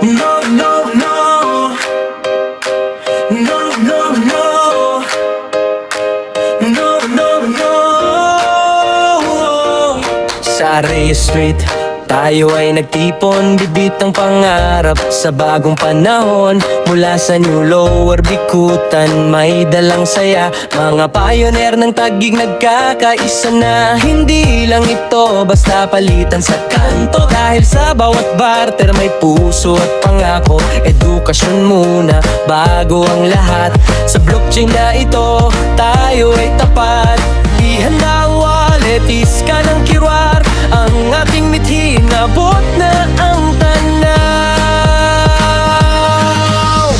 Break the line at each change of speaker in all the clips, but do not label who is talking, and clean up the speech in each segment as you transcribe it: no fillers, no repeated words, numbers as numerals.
No, no, no. No, no, no. No, no, no. Sa Reyes Street, tayo ay nagtipon, bibit ang pangarap sa bagong panahon. Mula sa New Lower Bikutan, may dalang saya. Mga pioneer ng Taguig nagkakaisa na. Hindi lang ito basta palitan sa kanto, dahil sa bawat barter may puso at pangako. Edukasyon muna bago ang lahat. Sa blockchain na ito, tayo ay tapat. Ihanda ang wallet, iska ng kirwar. Ang ating mithin, abot na ang tanaw.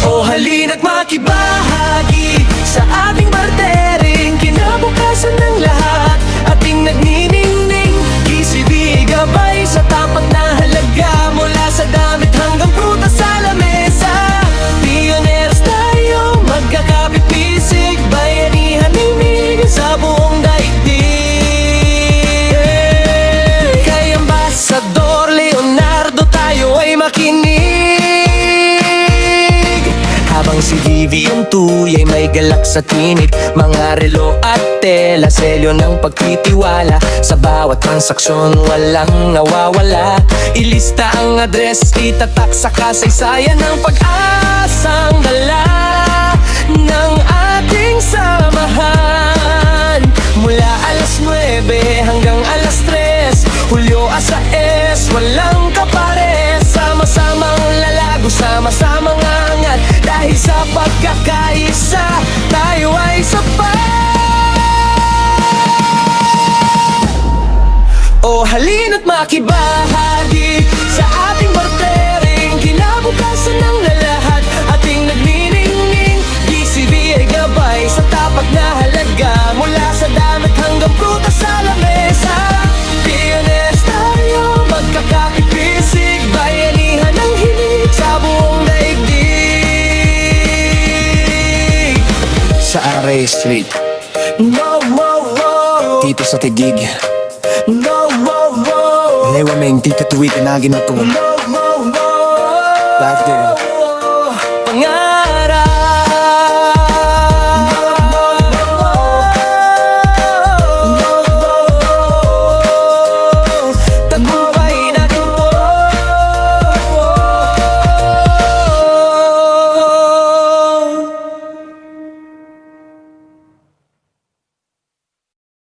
O halina't makibahagi sa ating bartering, kinabukasan ng lahat. Ating nagniningning, GCB gabay sa tapat na halaga. Mula sa damit hanggang prutas sa lamesa, pioneers tayo, magkakapit-pisig. Bayanihan himig sa buong daigdig. Kay Ambassador Leonardo tayo ay makinig. Habang si Vivi yung tuyay may galak sa tinig. Mga relo at tela, selyo ng pagtitiwala. Sa bawat transaksyon walang nawawala. Ilista ang address, itatak sa kasaysayan ng pag-asang dala ng ating samahan. Mula alas 9 hanggang alas 3, Hulyo asa S, walang kapares. Sama-samang lalago, sama-samang angat. Dahil sa pagkakaisa, tayo ay sapat. O halina't makibahagi sa ating bartering, kinabukasan ng lahat. Ating nagniningning, GCB ay gabay sa tapat na halaga. Mula sa damit hanggang prutas sa lamesa, pioneers tayo, magkakapit-pisig. Bayanihan ng hilig sa buong daigdig. Sa Reyes Street, no, no, no. Dito sa Taguig, no, no, no. Lewa meng di katuwigan na ginatong. No, no, no. Life there.